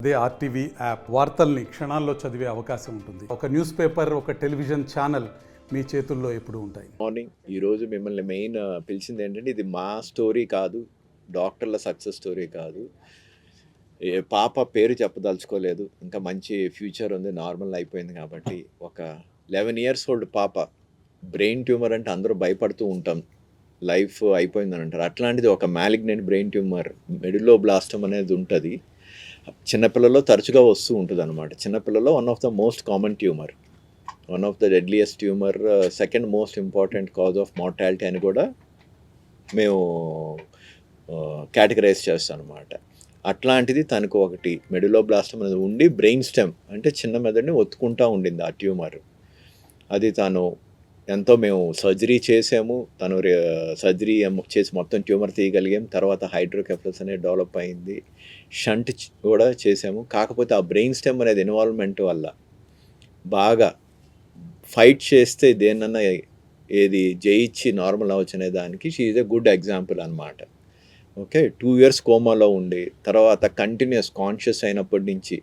అదే RTV app వార్తల్ని క్షణాల్లో చదివే అవకాశం ఉంటుంది. ఒక న్యూస్ పేపర్, ఒక టెలివిజన్ ఛానల్ మీ చేతుల్లో ఎప్పుడూ ఉంటాయి. మార్నింగ్ ఈరోజు మిమ్మల్ని మెయిన్ పిలిచింది ఏంటంటే, ఇది మా స్టోరీ కాదు, డాక్టర్ల సక్సెస్ స్టోరీ కాదు. పాప పేరు చెప్పదలుచుకోలేదు, ఇంకా మంచి ఫ్యూచర్ ఉంది, నార్మల్ అయిపోయింది కాబట్టి. ఒక 11 years old పాప, బ్రెయిన్ ట్యూమర్ అంటే అందరూ భయపడుతూ ఉంటాం, లైఫ్ అయిపోయిందని అంటారు. అట్లాంటిది ఒక మ్యాలిగ్నెంట్ బ్రెయిన్ ట్యూమర్, మెడులోబ్లాస్టమ్ అనేది ఉంటుంది. చిన్నపిల్లల్లో తరచుగా వస్తూ ఉంటుంది అనమాట. చిన్నపిల్లల్లో one of the most common tumour, one of the deadliest tumour, second most important cause of mortality అని కూడా మేము కేటగరైజ్ చేస్తాం అనమాట. అట్లాంటిది తనకు ఒకటి మెడులోబ్లాస్టమ్ అనేది ఉండి, బ్రెయిన్ స్టెమ్ అంటే చిన్న మెదడుని ఒత్తుకుంటూ ఉండింది ఆ ట్యూమర్. అది తను ఎంతో మేము సర్జరీ చేసాము, తను సర్జరీ చేసి మొత్తం ట్యూమర్ తీయగలిగాం. తర్వాత హైడ్రోకెఫలస్ అనేది డెవలప్ అయింది, షంట్ కూడా చేసాము. కాకపోతే ఆ బ్రెయిన్ స్టెమ్ అనేది ఇన్వాల్వ్మెంట్ వల్ల బాగా ఫైట్ చేస్తే దేన్నన్నా ఏది జయించి నార్మల్ అవ్వచ్చు అనే దానికి she is a good example అనమాట. ఓకే, 2 years కోమాలో ఉండి తర్వాత కంటిన్యూస్ కాన్షియస్ అయినప్పటి నుంచి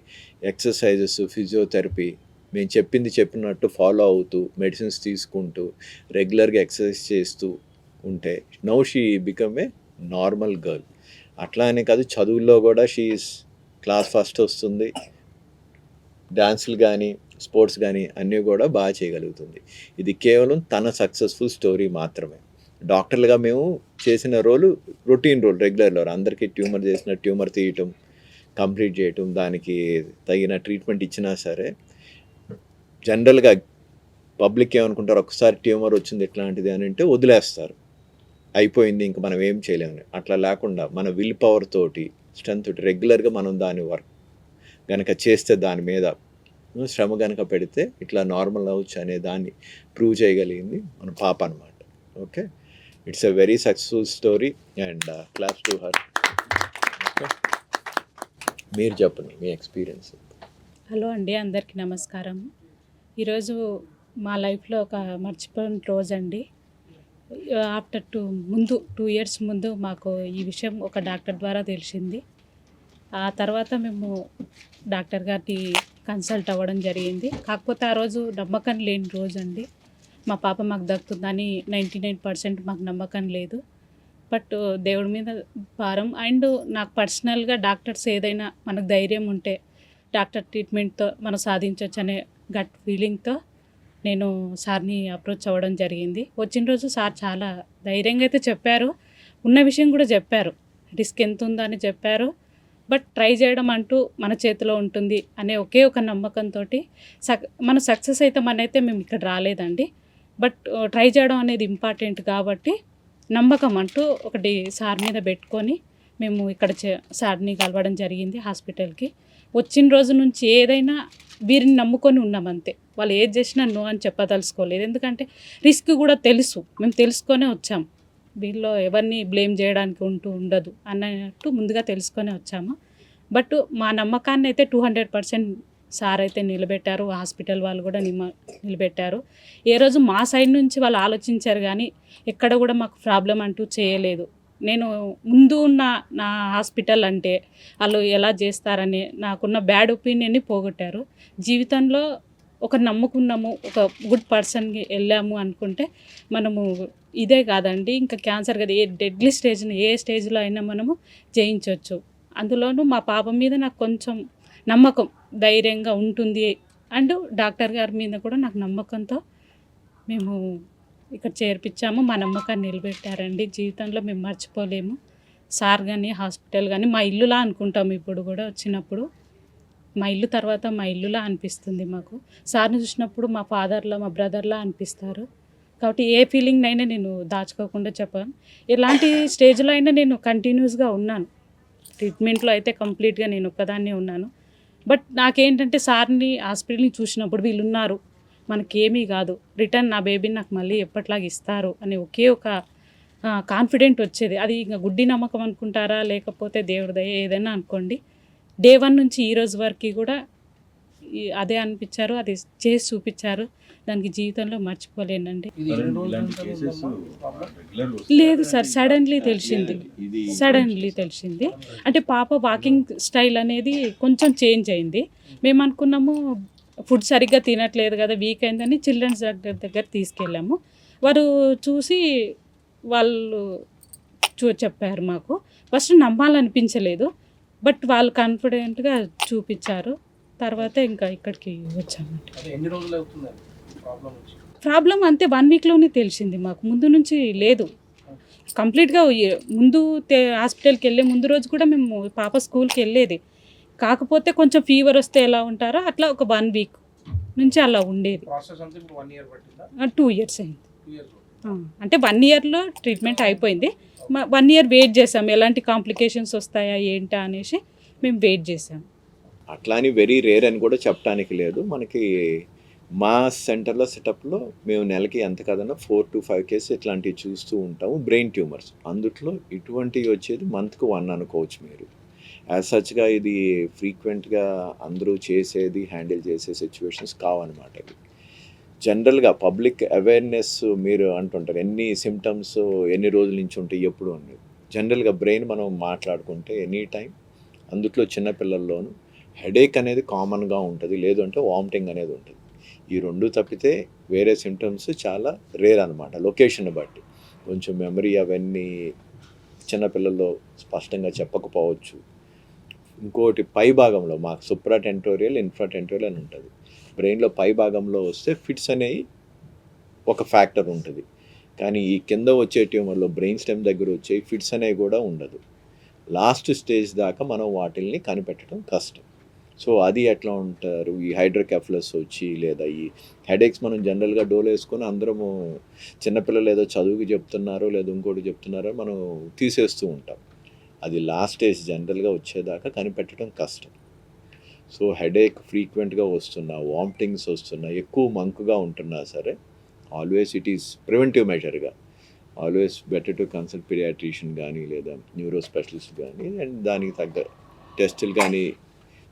ఎక్సర్సైజెస్, ఫిజియోథెరపీ, మేము చెప్పినట్టు ఫాలో అవుతూ, మెడిసిన్స్ తీసుకుంటూ, రెగ్యులర్గా ఎక్సర్సైజ్ చేస్తూ ఉంటే now she become a normal girl. అట్లా అనే కాదు, చదువుల్లో కూడా షీఈస్ క్లాస్ ఫస్ట్ వస్తుంది, డాన్సులు కానీ స్పోర్ట్స్ కానీ అన్నీ కూడా బాగా చేయగలుగుతుంది. ఇది కేవలం తన సక్సెస్ఫుల్ స్టోరీ మాత్రమే. డాక్టర్లుగా మేము చేసిన రోలు రొటీన్ రోల్, రెగ్యులర్ రోల్. అందరికీ ట్యూమర్ చేసిన ట్యూమర్ తీయటం, కంప్లీట్ చేయటం, దానికి తగిన ట్రీట్మెంట్ ఇచ్చినా సరే జనరల్గా పబ్లిక్ ఏమనుకుంటారు, ఒకసారి ట్యూమర్ వచ్చింది ఇట్లాంటిది అని అంటే వదిలేస్తారు, అయిపోయింది ఇంక మనం ఏం చేయలేమని. అట్లా లేకుండా మన విల్ పవర్ తోటి, స్ట్రెంత్ తోటి రెగ్యులర్గా మనం దాని వర్క్ కనుక చేస్తే, దాని మీద శ్రమ కనుక పెడితే ఇట్లా నార్మల్ అవ్వచ్చు అనే దాన్ని ప్రూవ్ చేయగలిగింది మన పాప అనమాట. Okay, it's a very successful story and claps to her. మీరు చెప్పండి మీ ఎక్స్పీరియన్స్. హలో అండి, అందరికీ నమస్కారం. ఈరోజు మా లైఫ్లో ఒక మర్చిపోయిన రోజు అండి. ఆఫ్టర్ 2 years ముందు మాకు ఈ విషయం ఒక డాక్టర్ ద్వారా తెలిసింది. ఆ తర్వాత మేము డాక్టర్ గారిని కన్సల్ట్ అవ్వడం జరిగింది. కాకపోతే ఆ రోజు నమ్మకం లేని రోజు అండి. మా పాప మాకు దక్కుతుందని 99% మాకు నమ్మకం లేదు. బట్ దేవుడి మీద భారం అండ్ నాకు పర్సనల్గా డాక్టర్స్ ఏదైనా మనకు ధైర్యం ఉంటే డాక్టర్ ట్రీట్మెంట్తో మనం సాధించవచ్చు అనే గట్ ఫీలింగ్తో నేను సార్ని అప్రోచ్ అవ్వడం జరిగింది. వచ్చిన రోజు సార్ చాలా ధైర్యంగా అయితే చెప్పారు, ఉన్న విషయం కూడా చెప్పారు, రిస్క్ ఎంత ఉందని చెప్పారు. బట్ ట్రై చేయడం అంటూ మన చేతిలో ఉంటుంది అనే ఒకే ఒక నమ్మకంతో మన సక్సెస్ అయితే మనైతే మేము ఇక్కడ రాలేదండి. బట్ ట్రై చేయడం అనేది ఇంపార్టెంట్ కాబట్టి నమ్మకం అంటూ ఒకటి సార్ మీద పెట్టుకొని మేము ఇక్కడ సార్ని కలవడం జరిగింది హాస్పిటల్కి. వచ్చిన రోజు నుంచి ఏదైనా వీరిని నమ్ముకొని ఉన్నామంతే. వాళ్ళు ఏది చేసినా నో అని చెప్పదలుచుకోలేదు, ఎందుకంటే రిస్క్ కూడా తెలుసు, మేము తెలుసుకొనే వచ్చాము. వీళ్ళు ఎవరిని బ్లేమ్ చేయడానికి ఉండదు అన్నట్టు ముందుగా తెలుసుకొని వచ్చాము. బట్ మా నమ్మకాన్ని అయితే 200% సార్ అయితే నిలబెట్టారు, హాస్పిటల్ వాళ్ళు కూడా నిలబెట్టారు. ఏ రోజు మా సైడ్ నుంచి వాళ్ళు ఆలోచించారు కానీ ఎక్కడ కూడా మాకు ప్రాబ్లం అంటూ చేయలేదు. నేను ముందు ఉన్న నా హాస్పిటల్ అంటే వాళ్ళు ఎలా చేస్తారని నాకున్న బ్యాడ్ ఒపీనియన్ని పోగొట్టారు. జీవితంలో ఒక నమ్ముకున్నాము, ఒక గుడ్ పర్సన్కి వెళ్ళాము అనుకుంటే మనము ఇదే కాదండి, ఇంకా క్యాన్సర్ కదా, ఏ డెడ్లీ స్టేజ్ని ఏ స్టేజ్లో అయినా మనము జయించవచ్చు. అందులోనూ మా పాప మీద నాకు కొంచెం నమ్మకం, ధైర్యంగా ఉంటుంది అండ్ డాక్టర్ గారి మీద కూడా నాకు నమ్మకంతో మేము ఇక్కడ చేర్పించాము. మా నమ్మకాన్ని నిలబెట్టారండి. జీవితంలో మేము మర్చిపోలేము. సార్ కానీ హాస్పిటల్ కానీ మా ఇల్లులా అనుకుంటాము. ఇప్పుడు కూడా వచ్చినప్పుడు మా ఇల్లు తర్వాత మా ఇల్లులా అనిపిస్తుంది మాకు. సార్ని చూసినప్పుడు మా ఫాదర్లా, మా బ్రదర్లా అనిపిస్తారు. కాబట్టి ఏ ఫీలింగ్ అయినా నేను దాచుకోకుండా చెప్పాను. ఎలాంటి స్టేజ్లో అయినా నేను కంటిన్యూస్గా ఉన్నాను. ట్రీట్మెంట్లో అయితే కంప్లీట్గా నేను ఒక్కదాన్నే ఉన్నాను. బట్ నాకేంటంటే సార్ని హాస్పిటల్ని చూసినప్పుడు వీళ్ళు ఉన్నారు, మనకేమీ కాదు, రిటర్న్ నా బేబీని నాకు మళ్ళీ ఎప్పట్లాగా ఇస్తారు అనే ఒకే ఒక కాన్ఫిడెంట్ వచ్చేది. అది ఇంకా గుడ్డి నమ్మకం అనుకుంటారా లేకపోతే దేవుడి దయ ఏదైనా అనుకోండి. Day 1 నుంచి ఈ రోజు వరకు కూడా అదే అనిపించారు, అది చేసి చూపించారు. దానికి జీవితంలో మర్చిపోలేనండి. లేదు సార్, సడన్లీ తెలిసింది. అంటే పాప వాకింగ్ స్టైల్ అనేది కొంచెం చేంజ్ అయింది. మేము అనుకున్నాము ఫుడ్ సరిగ్గా తినట్లేదు కదా, వీక్ అయిందని చిల్డ్రన్స్ డాక్టర్ దగ్గర తీసుకెళ్ళాము. వారు చూసి వాళ్ళు చెప్పారు మాకు. ఫస్ట్ నమ్మాలనిపించలేదు, బట్ వాళ్ళు కాన్ఫిడెంట్గా చూపించారు. తర్వాత ఇంకా ఇక్కడికి వచ్చామండి. ప్రాబ్లం అంతే 1 వీక్లోనే తెలిసింది మాకు, ముందు నుంచి లేదు. కంప్లీట్గా ముందు హాస్పిటల్కి వెళ్ళే ముందు రోజు కూడా మేము పాప స్కూల్కి వెళ్ళేది. కాకపోతే కొంచెం ఫీవర్ వస్తే ఎలా ఉంటారో అట్లా ఒక 1 వీక్ నుంచి అలా ఉండేది. 2 ఇయర్స్ అయింది. అంటే 1 ఇయర్లో ట్రీట్మెంట్ అయిపోయింది. 1 ఇయర్ వెయిట్ చేసాం, ఎలాంటి కాంప్లికేషన్స్ వస్తాయా ఏంటా అనేసి మేము వెయిట్ చేసాం. అట్లా అని వెరీ రేర్ అని కూడా చెప్పడానికి లేదు. మనకి మా సెంటర్లో సెటప్లో మేము నెలకి ఎంత కదన్నా 4 to 5 కేసెస్ ఇట్లాంటివి చూస్తూ ఉంటాము. బ్రెయిన్ ట్యూమర్స్ అందుట్లో ఇటువంటివి వచ్చేది మంత్కి 1 అనుకోవచ్చు మీరు. యాజ్ సచ్గా ఇది ఫ్రీక్వెంట్గా అందరూ చేసేది హ్యాండిల్ చేసే సిచ్యువేషన్స్ కావన్నమాట. ఇవి జనరల్గా పబ్లిక్ అవేర్నెస్ మీరు అంటుంటారు ఎన్ని సిమ్టమ్స్ ఎన్ని రోజుల నుంచి ఉంటాయి ఎప్పుడు ఉండేది. జనరల్గా బ్రెయిన్ మనం మాట్లాడుకుంటే ఎనీ టైం అందుట్లో చిన్నపిల్లల్లోనూ హెడేక్ అనేది కామన్గా ఉంటుంది, లేదు అంటే వామిటింగ్ అనేది ఉంటుంది. ఈ 2 తప్పితే వేరే సిమ్టమ్స్ చాలా రేర్ అనమాట. లొకేషన్ బట్టి కొంచెం మెమరీ అవన్నీ చిన్నపిల్లల్లో స్పష్టంగా చెప్పకపోవచ్చు. ఇంకోటి పై భాగంలో మాకు సూప్రాటెంటోరియల్ ఇన్ఫ్రాటెంటోరియల్ అని ఉంటుంది. బ్రెయిన్లో పై భాగంలో వస్తే ఫిట్స్ అనేవి ఒక ఫ్యాక్టర్ ఉంటుంది, కానీ ఈ కింద వచ్చే ట్యూమర్లో బ్రెయిన్ స్టెమ్ దగ్గర వచ్చే ఫిట్స్ అనేవి కూడా ఉండదు. లాస్ట్ స్టేజ్ దాకా మనం వాటిల్ని కనిపెట్టడం కష్టం. సో అది ఎట్లా ఉంటారు, ఈ హైడ్రోకెఫలస్ వచ్చి లేదా ఈ హెడేక్స్ మనం జనరల్గా డోలు వేసుకొని అందరము చిన్నపిల్లలు ఏదో చదువుకి చెప్తున్నారో లేదా ఇంకోటి చెప్తున్నారో మనం తీసేస్తూ ఉంటాం. అది లాస్ట్ స్టేజ్ జనరల్గా వచ్చేదాకా కనిపెట్టడం కష్టం. సో హెడేక్ ఫ్రీక్వెంట్గా వస్తున్నా, వామిటింగ్స్ వస్తున్నా, ఎక్కువ మంకుగా ఉంటున్నా సరే ఆల్వేస్ ఇట్ ఈస్ ప్రివెంటివ్ మెజర్గా always better to consult paediatrician కానీ లేదా న్యూరో స్పెషలిస్ట్ కానీ అండ్ దానికి తగ్గ టెస్టులు కానీ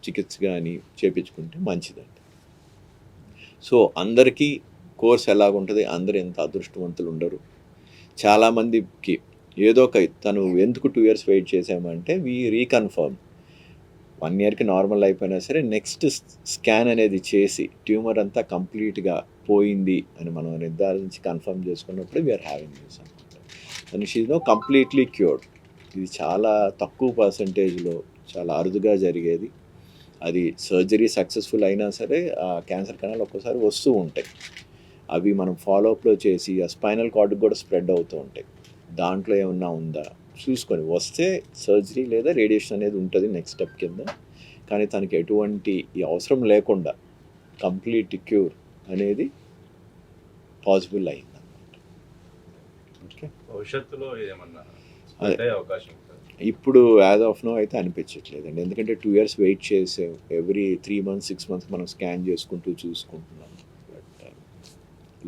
చికిత్స కానీ చేయించుకుంటే మంచిదండి. సో అందరికీ కోర్స్ ఎలాగుంటుంది, అందరూ ఎంత అదృష్టవంతులు ఉండరు. చాలామందికి ఏదో ఒక తను ఎందుకు 2 years వెయిట్ చేసామంటే వీ రీకన్ఫర్మ్ 1 yearకి నార్మల్ అయిపోయినా సరే నెక్స్ట్ స్కాన్ అనేది చేసి ట్యూమర్ అంతా కంప్లీట్గా పోయింది అని మనం నిర్ధారించి కన్ఫర్మ్ చేసుకున్నప్పుడు వీఆర్ హ్యావింగ్ దిస్ అనమాట. And she is no completely cured. ఇది చాలా తక్కువ పర్సంటేజ్లో చాలా అరుదుగా జరిగేది. అది సర్జరీ సక్సెస్ఫుల్ అయినా సరే ఆ క్యాన్సర్ కణాలు ఒక్కోసారి వస్తూ ఉంటాయి. అవి మనం ఫాలోఅప్లో చేసి ఆ స్పైనల్ కార్డ్కి కూడా స్ప్రెడ్ అవుతూ ఉంటాయి. దాంట్లో ఏమన్నా ఉందా చూసుకొని వస్తే సర్జరీ లేదా రేడియేషన్ అనేది ఉంటుంది నెక్స్ట్ స్టెప్ కింద. కానీ తనకి ఎటువంటి ఈ అవసరం లేకుండా కంప్లీట్ క్యూర్ అనేది పాసిబుల్ అయిందన్నమాట. ఓకే, భవిష్యత్తులో ఏమన్నా అవకాశం ఇప్పుడు యాజ్ ఆఫ్ నో అయితే అనిపించట్లేదండి. ఎందుకంటే 2 years వెయిట్ చేసే ఎవ్రీ 3 months 6 months మనం స్కాన్ చేసుకుంటూ చూసుకుంటున్నాం. But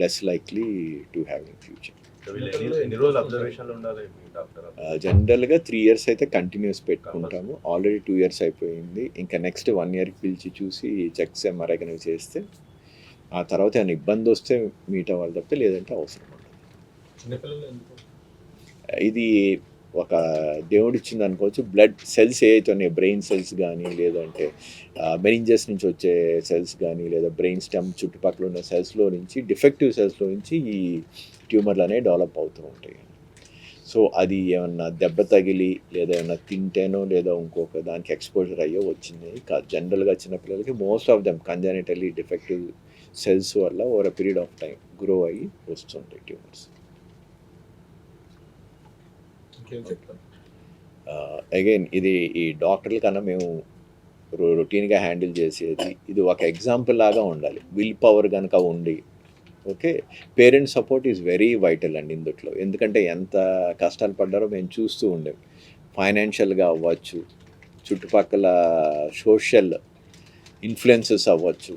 less likely to have in future. జనరల్గా 3 years అయితే కంటిన్యూస్ పెట్టుకుంటాము. ఆల్రెడీ 2 years అయిపోయింది. ఇంకా నెక్స్ట్ 1 yearకి పిలిచి చూసి చెక్స్ ఎంఆర్ఐ కనుక చేస్తే ఆ తర్వాత ఏమైనా ఇబ్బంది వస్తే మీట్ అవ్వాలి తప్పితే లేదంటే అవసరం ఉండదు. ఇది ఒక దేవుడు ఇచ్చింది అనుకోవచ్చు. బ్లడ్ సెల్స్ ఏవైతే ఉన్నాయి, బ్రెయిన్ సెల్స్ కానీ లేదంటే మెనింజస్ నుంచి వచ్చే సెల్స్ కానీ లేదా బ్రెయిన్ స్టెమ్ చుట్టుపక్కల ఉన్న సెల్స్లో నుంచి డిఫెక్టివ్ సెల్స్లో నుంచి ఈ ట్యూమర్లు అనేవి డెవలప్ అవుతూ ఉంటాయి. సో అది ఏమన్నా దెబ్బ తగిలి లేదా ఏమన్నా తింటేనో లేదా ఇంకొక దానికి ఎక్స్పోజర్ అయ్యో వచ్చింది కాదు. జనరల్గా చిన్నపిల్లలకి most of them congenitally defective cells వల్ల over a period of time grow అయ్యి వస్తుంటాయి ట్యూమర్స్. అగైన్ ఇది ఈ డాక్టర్ల కన్నా మేము రొటీన్గా హ్యాండిల్ చేసేది. ఇది ఒక ఎగ్జాంపుల్ లాగా ఉండాలి. విల్ పవర్ కనుక ఉండి okay, parents support is very vital అండి ఇందులో. ఎందుకంటే ఎంత కష్టాలు పడ్డారో మేము చూస్తూ ఉండేవి. ఫైనాన్షియల్గా అవ్వచ్చు, చుట్టుపక్కల సోషల్ ఇన్ఫ్లుయెన్సెస్ అవ్వచ్చు.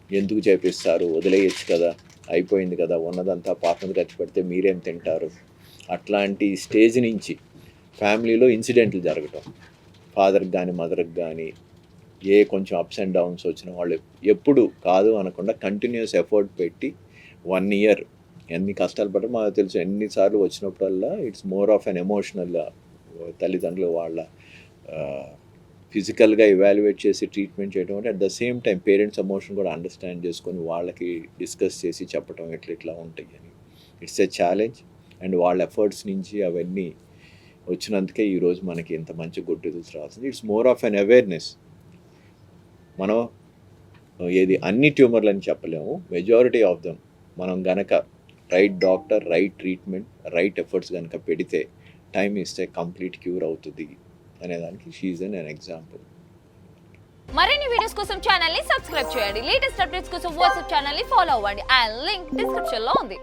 ఎందుకు చేపిస్తారు, వదిలేయచ్చు కదా, అయిపోయింది కదా, ఉన్నదంతా పాపం ఖర్చు పెడితే మీరేం తింటారు, అట్లాంటి స్టేజ్ నుంచి ఫ్యామిలీలో ఇన్సిడెంట్లు జరగటం, ఫాదర్కి కానీ మదర్కి కానీ కొంచెం అప్స్ అండ్ డౌన్స్ వచ్చిన వాళ్ళు ఎప్పుడు కాదు అనకుండా కంటిన్యూస్ ఎఫర్ట్ పెట్టి 1 ఇయర్ ఎన్ని కష్టాలు పడ్డా మాకు తెలుసు. ఎన్నిసార్లు వచ్చినప్పుడల్లా it's more of an emotional. తల్లిదండ్రులు వాళ్ళ ఫిజికల్గా ఇవాల్యుయేట్ చేసి ట్రీట్మెంట్ చేయడం అంటే at the same time parents emotion కూడా అండర్స్టాండ్ చేసుకొని వాళ్ళకి డిస్కస్ చేసి చెప్పడం ఇట్లా ఉంటాయి అని. ఇట్స్ ఎ ఛాలెంజ్ అండ్ వాళ్ళ ఎఫర్ట్స్ నుంచి అవన్నీ వచ్చినందుకే ఈరోజు మనకి ఇంత మంచి గుడ్ రిజల్ట్స్ రాస్తుంది. It's more of an awareness. మనం అన్ని ట్యూమర్లు అని చెప్పలేము, మెజారిటీ ఆఫ్ దమ్ మనం గనక right doctor, right treatment, right efforts కనుక పెడితే టైం ఇస్తే కంప్లీట్ క్యూర్ అవుతుంది అనేదానికి షీఈ్ అన్ ఎగ్జాంపుల్. మరిన్ని వీడియోస్ కోసం ఛానల్ ని సబ్స్క్రైబ్ చేయండి. లేటెస్ట్ అప్డేట్స్ కోసం వాట్సాప్ ఛానల్ ని ఫాలో అవ్వండి. ఆ లింక్ డిస్క్రిప్షన్ లో ఉంది.